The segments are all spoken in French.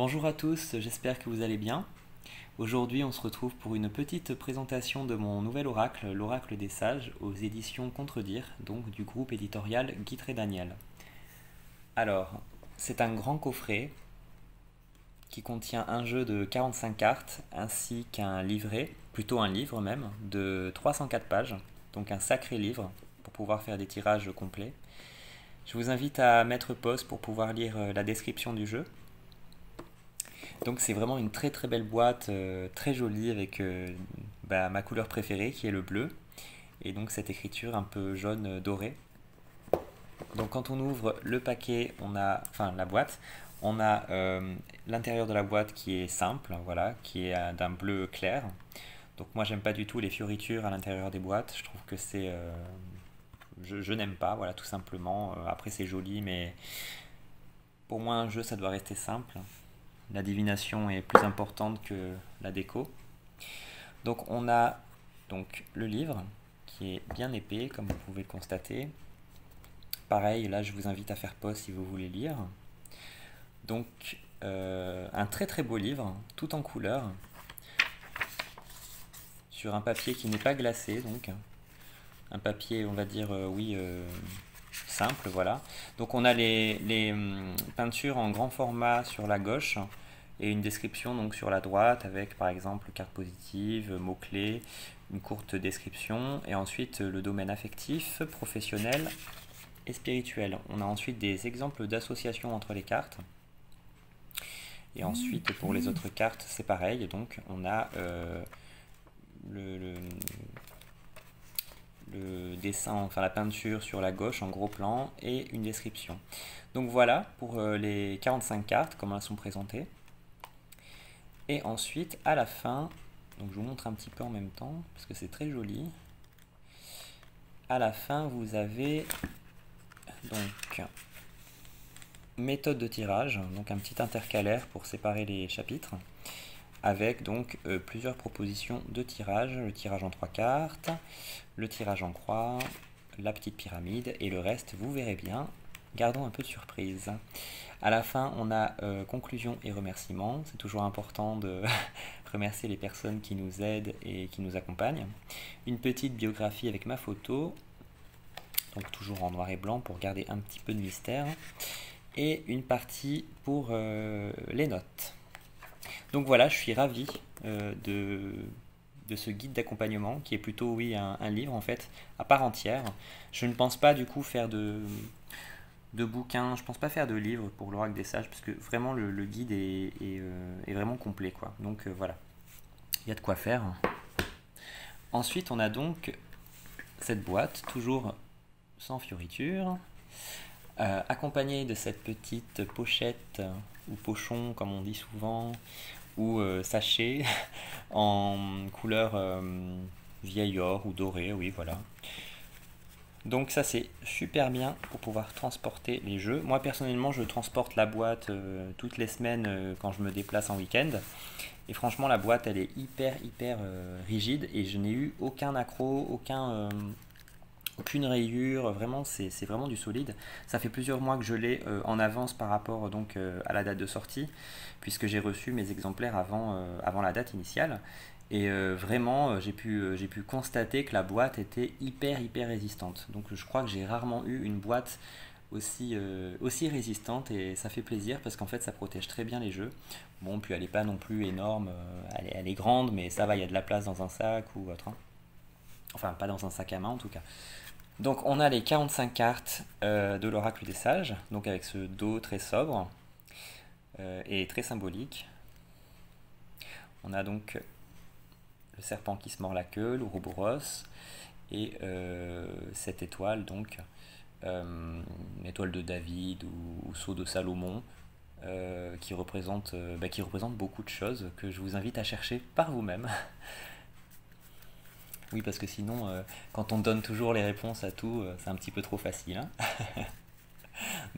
Bonjour à tous, j'espère que vous allez bien. Aujourd'hui, on se retrouve pour une petite présentation de mon nouvel oracle, l'Oracle des Sages, aux éditions Contredire, donc du groupe éditorial Guitre et Daniel. Alors, c'est un grand coffret qui contient un jeu de 45 cartes ainsi qu'un livret, plutôt un livre même, de 304 pages, donc un sacré livre pour pouvoir faire des tirages complets. Je vous invite à mettre pause pour pouvoir lire la description du jeu. Donc c'est vraiment une très très belle boîte, très jolie avec ma couleur préférée qui est le bleu. Et donc cette écriture un peu jaune doré. Donc quand on ouvre le paquet, enfin la boîte, on a l'intérieur de la boîte qui est simple, voilà, qui est d'un bleu clair. Donc moi j'aime pas du tout les fioritures à l'intérieur des boîtes, je trouve que je n'aime pas, voilà, tout simplement. Après c'est joli, mais pour moi un jeu ça doit rester simple. La divination est plus importante que la déco. Donc on a donc le livre qui est bien épais comme vous pouvez le constater. Pareil, là je vous invite à faire pause si vous voulez lire. Donc un très très beau livre, tout en couleur, sur un papier qui n'est pas glacé, donc un papier on va dire simple, voilà. Donc on a les peintures en grand format sur la gauche et une description donc sur la droite avec par exemple carte positive, mots-clés, une courte description et ensuite le domaine affectif, professionnel et spirituel. On a ensuite des exemples d'associations entre les cartes. Et ensuite pour les autres cartes c'est pareil, donc on a le dessin, enfin la peinture sur la gauche en gros plan et une description. Donc voilà pour les 45 cartes, comment elles sont présentées. Et ensuite à la fin, donc je vous montre un petit peu en même temps parce que c'est très joli. À la fin vous avez donc méthode de tirage, donc un petit intercalaire pour séparer les chapitres avec donc plusieurs propositions de tirage, le tirage en 3 cartes, le tirage en croix, la petite pyramide et le reste vous verrez bien, gardons un peu de surprise. À la fin on a conclusion et remerciements, c'est toujours important de remercier les personnes qui nous aident et qui nous accompagnent. Une petite biographie avec ma photo, donc toujours en noir et blanc pour garder un petit peu de mystère, et une partie pour les notes. Donc voilà, je suis ravi de ce guide d'accompagnement qui est plutôt un livre en fait à part entière. Je ne pense pas du coup faire de bouquins, je pense pas faire de livre pour l'Oracle des Sages parce que vraiment le guide est vraiment complet quoi. Donc voilà, il y a de quoi faire. Ensuite on a donc cette boîte, toujours sans fioriture, accompagnée de cette petite pochette ou pochon comme on dit souvent, ou sachet en couleur vieil or ou doré, oui voilà. Donc ça c'est super bien pour pouvoir transporter les jeux. Moi personnellement je transporte la boîte toutes les semaines quand je me déplace en week-end. Et franchement la boîte elle est hyper rigide et je n'ai eu aucun accroc, aucune rayure, vraiment c'est vraiment du solide. Ça fait plusieurs mois que je l'ai en avance par rapport donc à la date de sortie, puisque j'ai reçu mes exemplaires avant la date initiale. Et vraiment j'ai pu constater que la boîte était hyper résistante. Donc je crois que j'ai rarement eu une boîte aussi résistante et ça fait plaisir parce qu'en fait ça protège très bien les jeux. Bon, puis elle n'est pas non plus énorme, elle est grande, mais ça va, il y a de la place dans un sac ou autre, hein. Enfin, pas dans un sac à main en tout cas. Donc on a les 45 cartes de l'Oracle des Sages, donc avec ce dos très sobre et très symbolique. On a donc le serpent qui se mord la queue, l'Ouroboros, et cette étoile, donc étoile de David ou sceau de Salomon, qui représente beaucoup de choses que je vous invite à chercher par vous-même. Oui, parce que sinon, quand on donne toujours les réponses à tout, c'est un petit peu trop facile, hein.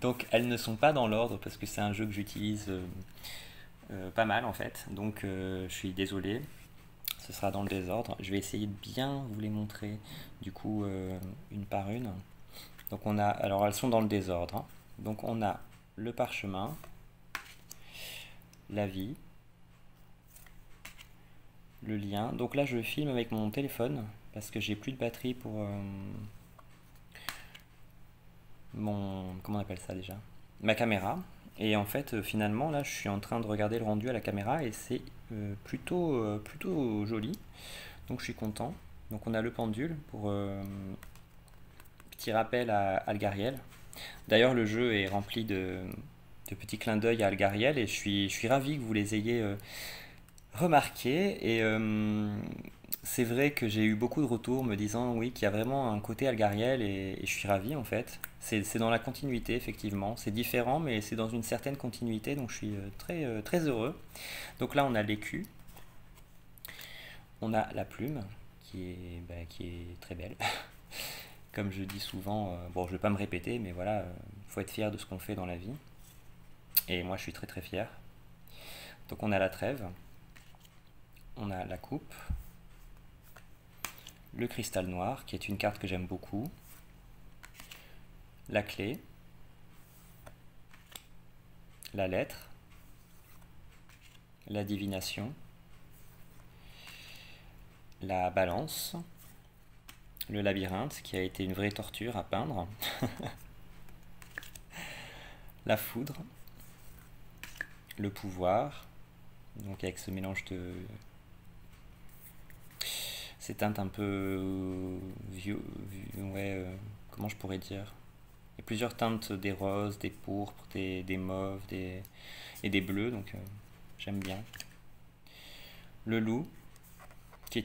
Donc elles ne sont pas dans l'ordre parce que c'est un jeu que j'utilise pas mal en fait. Donc je suis désolé, ce sera dans le désordre. Je vais essayer de bien vous les montrer du coup une par une. Donc alors elles sont dans le désordre, hein. Donc on a le parchemin, la vie, le lien. Donc là je filme avec mon téléphone parce que j'ai plus de batterie pour comment on appelle ça déjà? Ma caméra. Et en fait finalement là je suis en train de regarder le rendu à la caméra et c'est plutôt joli. Donc je suis content. Donc on a le pendule pour petit rappel à Algariel. D'ailleurs le jeu est rempli de petits clins d'œil à Algariel et je suis ravi que vous les ayez remarqués. Et c'est vrai que j'ai eu beaucoup de retours me disant oui qu'il y a vraiment un côté Algariel et je suis ravi en fait. C'est dans la continuité effectivement. C'est différent mais c'est dans une certaine continuité donc je suis très heureux. Donc là on a l'écu, on a la plume qui est très belle. Comme je dis souvent, bon je ne vais pas me répéter mais voilà, faut être fier de ce qu'on fait dans la vie. Et moi je suis très fier. Donc on a la trêve, on a la coupe, le cristal noir qui est une carte que j'aime beaucoup, la clé, la lettre, la divination, la balance, le labyrinthe qui a été une vraie torture à peindre, la foudre, le pouvoir, donc avec ce mélange de ces teintes un peu ouais, comment je pourrais dire, il y a plusieurs teintes, des roses, des pourpres, des mauves, et des bleus, donc j'aime bien. Le loup, qui est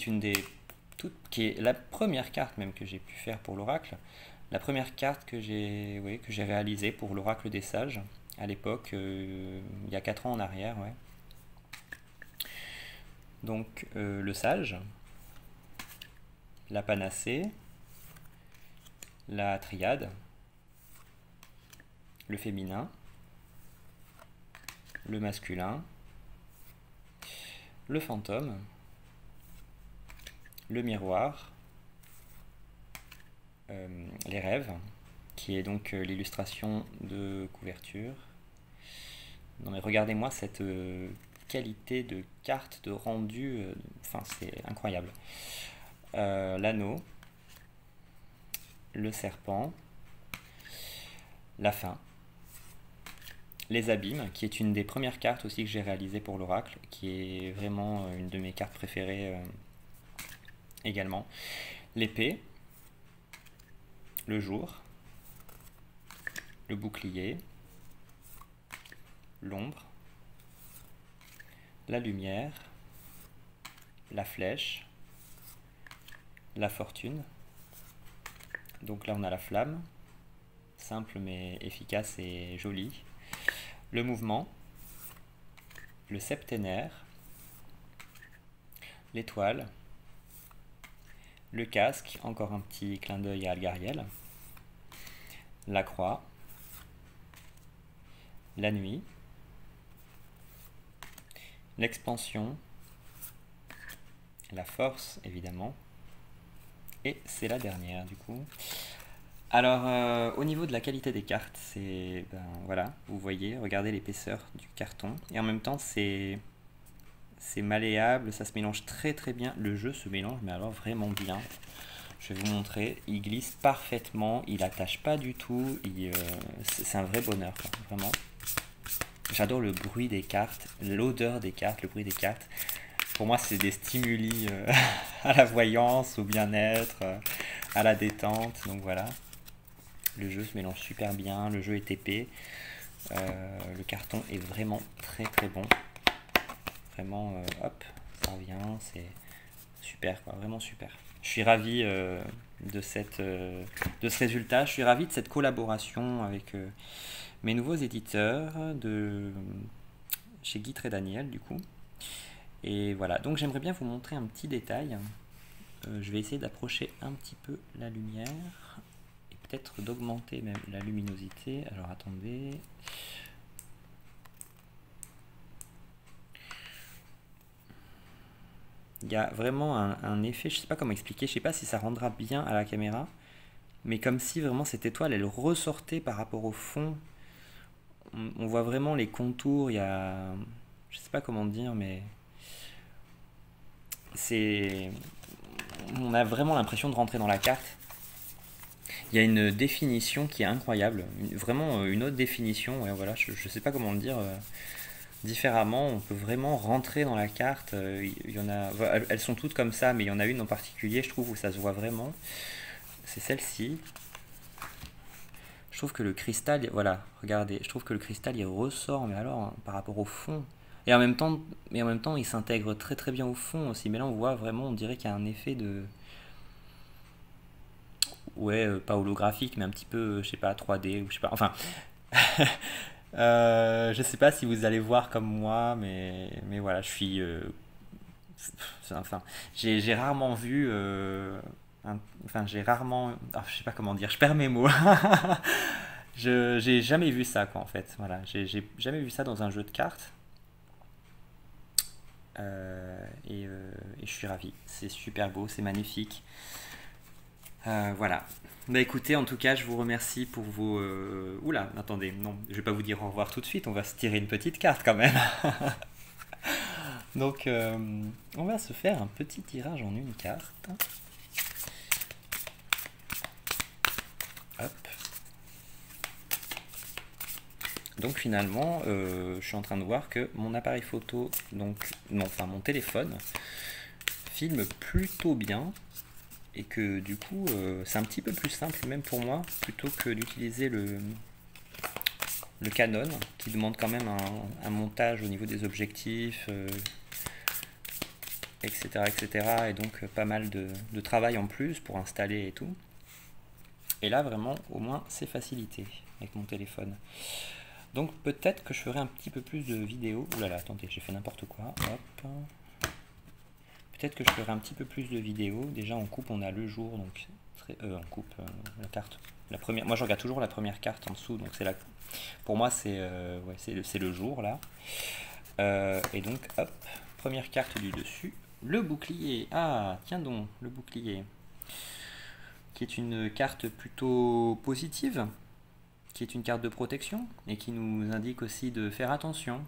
qui est la première carte même que j'ai pu faire pour l'oracle, la première carte que j'ai réalisée pour l'oracle des sages à l'époque, il y a 4 ans en arrière, ouais. Donc le sage, la panacée, la triade, le féminin, le masculin, le fantôme, le miroir, les rêves, qui est donc l'illustration de couverture. Non mais regardez-moi cette qualité de carte, de rendu, enfin c'est incroyable. L'anneau, le serpent, la fin, les abîmes, qui est une des premières cartes aussi que j'ai réalisées pour l'oracle, qui est vraiment une de mes cartes préférées également. L'épée, le jour, le bouclier, l'ombre, la lumière, la flèche, la fortune. Donc là on a la flamme, simple mais efficace et jolie. Le mouvement, le septénaire, l'étoile, le casque, encore un petit clin d'œil à Algariel, la croix, la nuit, l'expansion, la force évidemment, et c'est la dernière du coup. Alors au niveau de la qualité des cartes, c'est voilà, vous voyez, regardez l'épaisseur du carton et en même temps c'est malléable, ça se mélange très bien. Le jeu se mélange mais alors vraiment bien. Je vais vous montrer, il glisse parfaitement, il attache pas du tout, c'est un vrai bonheur quoi, vraiment. J'adore le bruit des cartes, l'odeur des cartes, le bruit des cartes. Pour moi c'est des stimuli à la voyance, au bien-être, à la détente, donc voilà. Le jeu se mélange super bien, le jeu est épais, le carton est vraiment très bon. Vraiment, hop, ça revient, c'est super, quoi, vraiment super. Je suis ravi de ce résultat, je suis ravi de cette collaboration avec mes nouveaux éditeurs de chez Guy Daniel du coup. Et voilà, donc j'aimerais bien vous montrer un petit détail. Je vais essayer d'approcher un petit peu la lumière et peut-être d'augmenter même la luminosité. Alors attendez. Il y a vraiment un effet, je sais pas comment expliquer, je sais pas si ça rendra bien à la caméra, mais comme si vraiment cette étoile elle ressortait par rapport au fond. On voit vraiment les contours, il y a je sais pas comment dire, mais c'est, on a vraiment l'impression de rentrer dans la carte. Il y a une définition qui est incroyable, vraiment une autre définition, ouais, voilà, je ne sais pas comment le dire différemment, on peut vraiment rentrer dans la carte, il y en a, elles sont toutes comme ça, mais il y en a une en particulier, je trouve, où ça se voit vraiment, c'est celle-ci. Je trouve que le cristal, voilà, regardez, je trouve que le cristal il ressort, mais alors par rapport au fond. Et en même temps, il s'intègre très très bien au fond aussi. Mais là, on voit vraiment, on dirait qu'il y a un effet de, ouais, pas holographique, mais un petit peu, je sais pas, 3D ou je sais pas. Enfin, je sais pas si vous allez voir comme moi, mais voilà, je suis, enfin, j'ai rarement vu, enfin, j'ai rarement, ah, je sais pas comment dire, je perds mes mots. J'ai jamais vu ça, quoi, en fait. Voilà, j'ai jamais vu ça dans un jeu de cartes. Et je suis ravi. C'est super beau, c'est magnifique. Voilà. Bah écoutez, en tout cas, je vous remercie pour vos... Oula, attendez, non, je vais pas vous dire au revoir tout de suite, on va se tirer une petite carte quand même. Donc, on va se faire un petit tirage en une carte. Hop. Donc finalement, je suis en train de voir que mon appareil photo, donc, non, enfin mon téléphone, filme plutôt bien et que du coup c'est un petit peu plus simple même pour moi plutôt que d'utiliser le Canon qui demande quand même un montage au niveau des objectifs, etc., etc. Et donc pas mal de travail en plus pour installer et tout. Et là vraiment au moins c'est facilité avec mon téléphone. Donc peut-être que je ferai un petit peu plus de vidéos. Ouh là là, attendez, j'ai fait n'importe quoi. Hop. Peut-être que je ferai un petit peu plus de vidéos. Déjà en coupe on a le jour, donc on coupe la carte. La première, moi je regarde toujours la première carte en dessous, donc c'est la. Pour moi ouais, c'est le jour là. Et donc hop, première carte du dessus, le bouclier. Ah tiens donc, le bouclier, qui est une carte plutôt positive, qui est une carte de protection et qui nous indique aussi de faire attention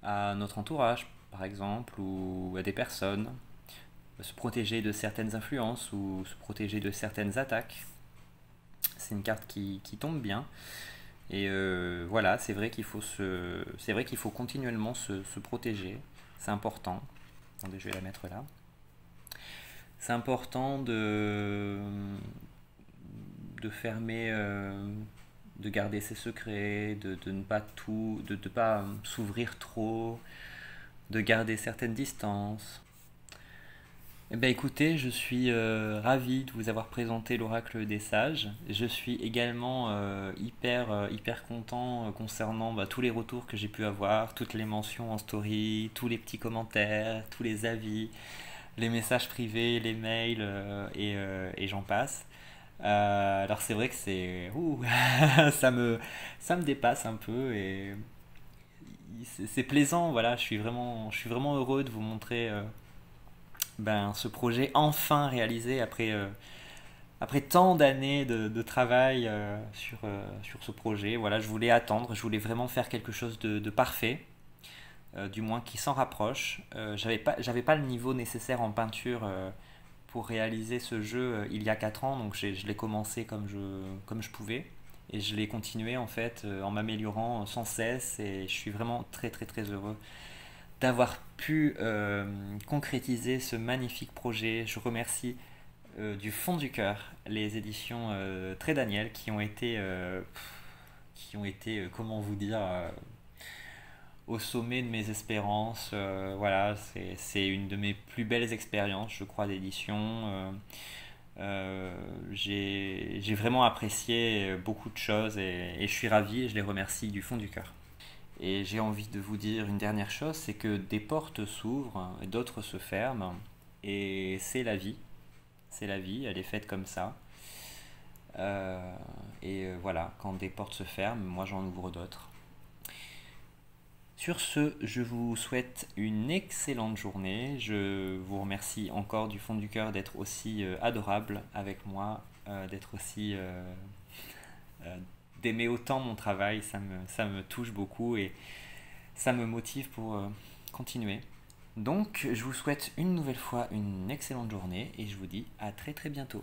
à notre entourage, par exemple, ou à des personnes, se protéger de certaines influences ou se protéger de certaines attaques. C'est une carte qui tombe bien. Et voilà, c'est vrai qu'il faut continuellement se protéger. C'est important. Attendez, je vais la mettre là. C'est important de fermer, de garder ses secrets, de ne pas tout, de ne pas s'ouvrir trop, de garder certaines distances. Eh ben écoutez, je suis ravi de vous avoir présenté l'oracle des sages. Je suis également hyper content concernant tous les retours que j'ai pu avoir, toutes les mentions en story, tous les petits commentaires, tous les avis, les messages privés, les mails et j'en passe. Alors c'est vrai que c'est ça me dépasse un peu et c'est plaisant. Voilà, je suis vraiment heureux de vous montrer ce projet enfin réalisé après tant d'années de travail sur ce projet. Voilà, je voulais attendre, je voulais vraiment faire quelque chose de parfait, du moins qui s'en rapproche. J'avais pas le niveau nécessaire en peinture pour réaliser ce jeu il y a 4 ans, donc je l'ai commencé comme je pouvais. Et je l'ai continué en fait en m'améliorant sans cesse et je suis vraiment très heureux d'avoir pu concrétiser ce magnifique projet. Je remercie du fond du cœur les éditions Très Daniel qui ont été comment vous dire, au sommet de mes espérances. Voilà, c'est une de mes plus belles expériences, je crois, d'édition. J'ai vraiment apprécié beaucoup de choses et je suis ravi et je les remercie du fond du cœur. Et j'ai envie de vous dire une dernière chose, c'est que des portes s'ouvrent, d'autres se ferment, et c'est la vie, elle est faite comme ça. Voilà, quand des portes se ferment, moi j'en ouvre d'autres. Sur ce, je vous souhaite une excellente journée. Je vous remercie encore du fond du cœur d'être aussi adorable avec moi, d'être aussi d'aimer autant mon travail. Ça me touche beaucoup et ça me motive pour continuer. Donc, je vous souhaite une nouvelle fois une excellente journée et je vous dis à très très bientôt.